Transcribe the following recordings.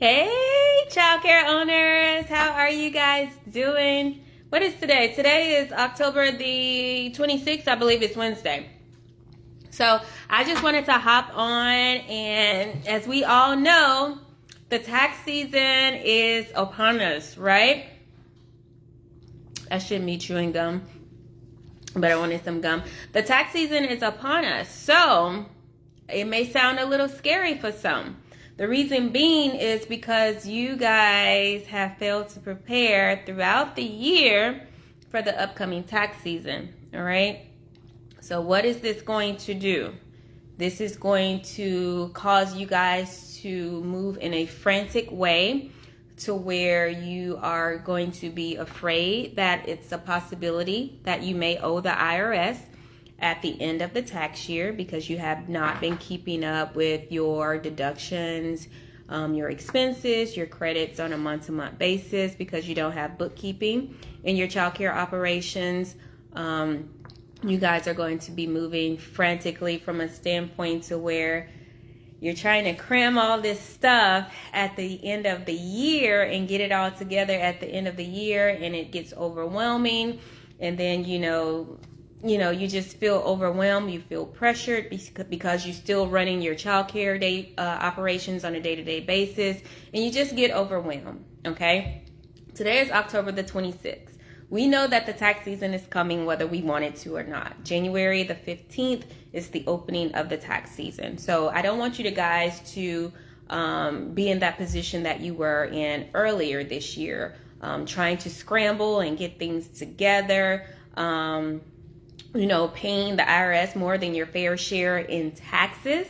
Hey, childcare owners, how are you guys doing? What is today? Today is October the 26th, I believe it's Wednesday. So I just wanted to hop on, and as we all know, the tax season is upon us, right? I shouldn't be chewing gum, but I wanted some gum. The tax season is upon us, so it may sound a little scary for some. The reason being is because you guys have failed to prepare throughout the year for the upcoming tax season, all right? So what is this going to do? This is going to cause you guys to move in a frantic way to where you are going to be afraid that it's a possibility that you may owe the IRS at the end of the tax year because you have not been keeping up with your deductions, your expenses, your credits on a month-to-month basis because you don't have bookkeeping in your childcare operations. You guys are going to be moving frantically from a standpoint to where you're trying to cram all this stuff at the end of the year and get it all together at the end of the year, and it gets overwhelming. And then, you just feel overwhelmed. You feel pressured because you're still running your childcare operations on a day-to-day basis, and you just get overwhelmed, okay? Today is October the 26th. We know that the tax season is coming whether we want it to or not. January the 15th is the opening of the tax season. So I don't want you guys to be in that position that you were in earlier this year, trying to scramble and get things together, paying the IRS more than your fair share in taxes,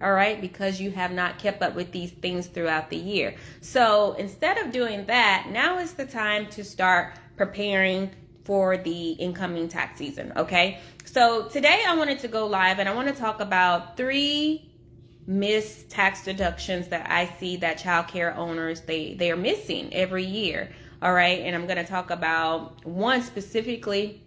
all right, because you have not kept up with these things throughout the year. So instead of doing that, now is the time to start preparing for the incoming tax season, okay? So today I wanted to go live and I want to talk about 3 missed tax deductions that I see that childcare owners, they are missing every year, all right? And I'm going to talk about one specifically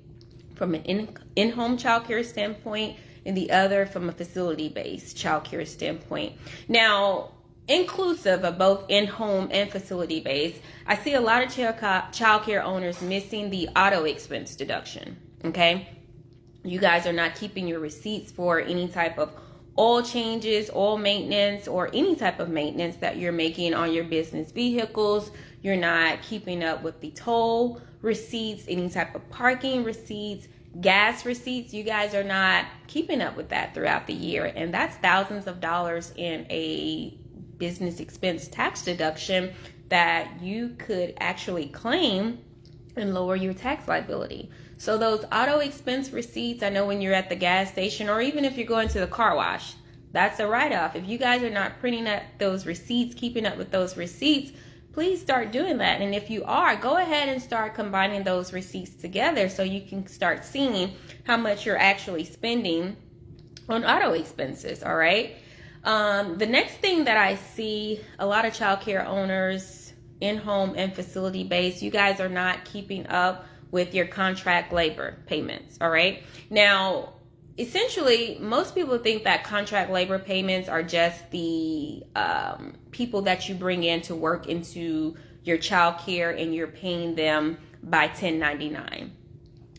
from an in-home childcare standpoint and the other from a facility-based childcare standpoint. Now, inclusive of both in-home and facility-based, I see a lot of childcare owners missing the auto expense deduction, okay? You guys are not keeping your receipts for any type of oil changes, oil maintenance, or any type of maintenance that you're making on your business vehicles. You're not keeping up with the toll receipts, any type of parking receipts, gas receipts. You guys are not keeping up with that throughout the year, and that's thousands of dollars in a business expense tax deduction that you could actually claim and lower your tax liability. So those auto expense receipts, I know when you're at the gas station or even if you're going to the car wash, that's a write-off. If you guys are not printing up those receipts, keeping up with those receipts, please start doing that. And if you are, go ahead and start combining those receipts together so you can start seeing how much you're actually spending on auto expenses, all right? The next thing that I see a lot of childcare owners, in-home and facility-based, you guys are not keeping up with your contract labor payments, all right? Now, essentially, most people think that contract labor payments are just the people that you bring in to work into your childcare and you're paying them by 1099.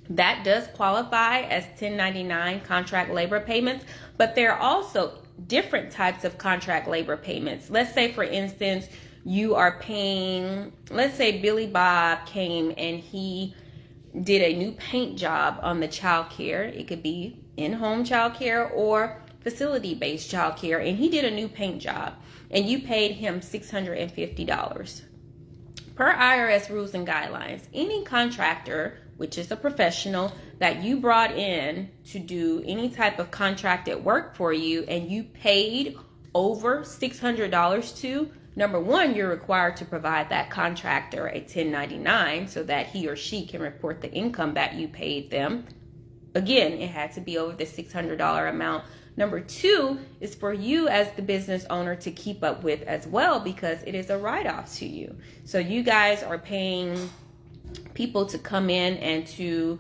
That does qualify as 1099 contract labor payments, but there are also different types of contract labor payments. Let's say, for instance, you are paying, let's say Billy Bob came and he did a new paint job on the childcare. It could be in-home childcare or facility-based childcare, and he did a new paint job, and you paid him $650. Per IRS rules and guidelines, any contractor, which is a professional that you brought in to do any type of contracted work for you and you paid over $600 to, number one, you're required to provide that contractor a 1099 so that he or she can report the income that you paid them. Again, it had to be over the $600 amount. Number two is for you as the business owner to keep up with as well, because it is a write-off to you. So you guys are paying people to come in and to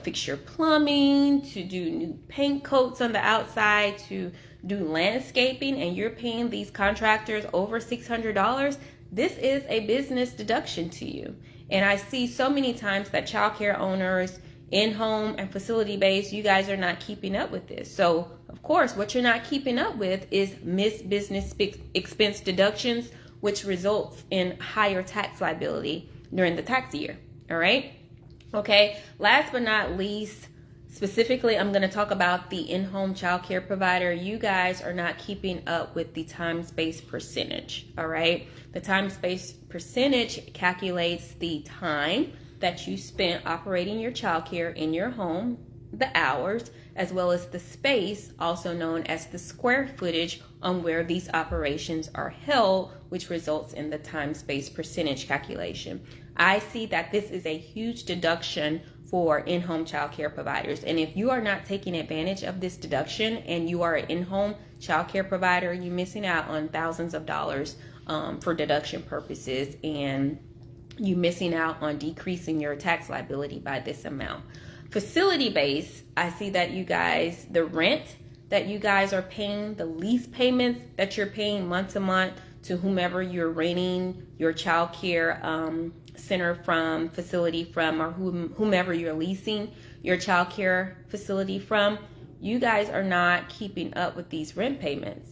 fix your plumbing, to do new paint coats on the outside, to do landscaping and you're paying these contractors over $600, this is a business deduction to you. And I see so many times that childcare owners, in-home and facility-based, you guys are not keeping up with this. So, of course, what you're not keeping up with is missed business expense deductions, which results in higher tax liability during the tax year. All right? Okay, last but not least, specifically, I'm going to talk about the in-home childcare provider. You guys are not keeping up with the time-space percentage, all right? The time-space percentage calculates the time that you spent operating your childcare in your home, the hours, as well as the space, also known as the square footage on where these operations are held, which results in the time-space percentage calculation. I see that this is a huge deduction for in-home childcare providers. And if you are not taking advantage of this deduction and you are an in-home childcare provider, you're missing out on thousands of dollars for deduction purposes, and you're missing out on decreasing your tax liability by this amount. Facility-based, I see that you guys, the rent that you guys are paying, the lease payments that you're paying month to month to whomever you're renting your childcare center from, facility from, or whomever you're leasing your childcare facility from, you guys are not keeping up with these rent payments.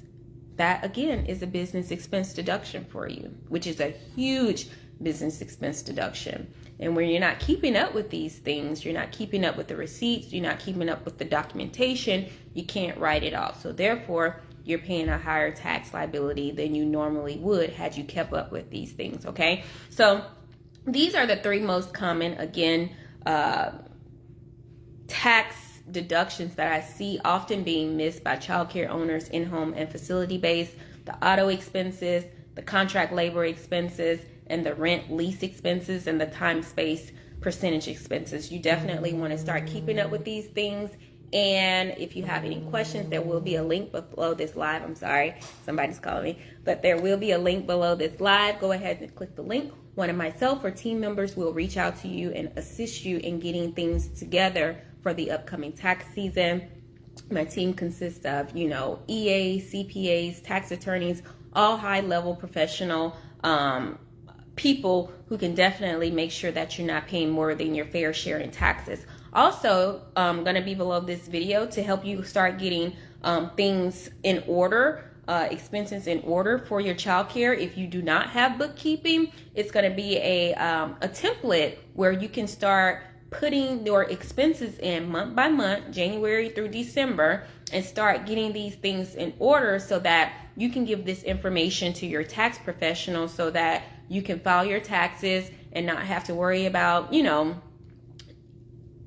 That, again, is a business expense deduction for you, which is a huge business expense deduction. And when you're not keeping up with these things, you're not keeping up with the receipts, you're not keeping up with the documentation, you can't write it off. So therefore, you're paying a higher tax liability than you normally would had you kept up with these things, okay? So these are the three most common, again, tax deductions that I see often being missed by childcare owners, in-home and facility-based: the auto expenses, the contract labor expenses, and the rent lease expenses, and the time space percentage expenses. You definitely want to start keeping up with these things. And if you have any questions, there will be a link below this live. I'm sorry, somebody's calling me, but there will be a link below this live. Go ahead and click the link. One of myself or team members will reach out to you and assist you in getting things together for the upcoming tax season. My team consists of, EAs, CPAs, tax attorneys, all high-level professional people who can definitely make sure that you're not paying more than your fair share in taxes. Also, going to be below this video to help you start getting things in order, expenses in order for your childcare. If you do not have bookkeeping, it's going to be a template where you can start putting your expenses in month by month, January through December, and start getting these things in order so that you can give this information to your tax professional so that you can file your taxes and not have to worry about,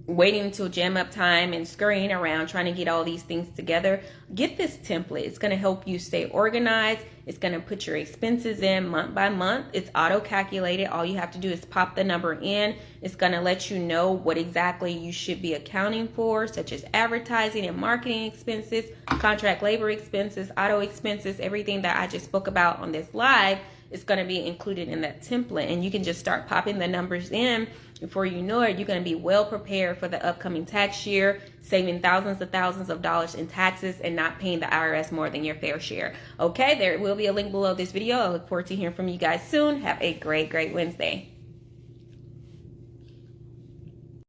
waiting until jam up time and scurrying around trying to get all these things together. Get this template. It's going to help you stay organized. It's going to put your expenses in month by month. It's auto calculated. All you have to do is pop the number in. It's going to let you know what exactly you should be accounting for, such as advertising and marketing expenses, contract labor expenses, auto expenses, everything that I just spoke about on this live is going to be included in that template. And you can just start popping the numbers in. Before you know it, you're going to be well prepared for the upcoming tax year, saving thousands of dollars in taxes and not paying the IRS more than your fair share. Okay, there will be a link below this video. I look forward to hearing from you guys soon. Have a great Wednesday.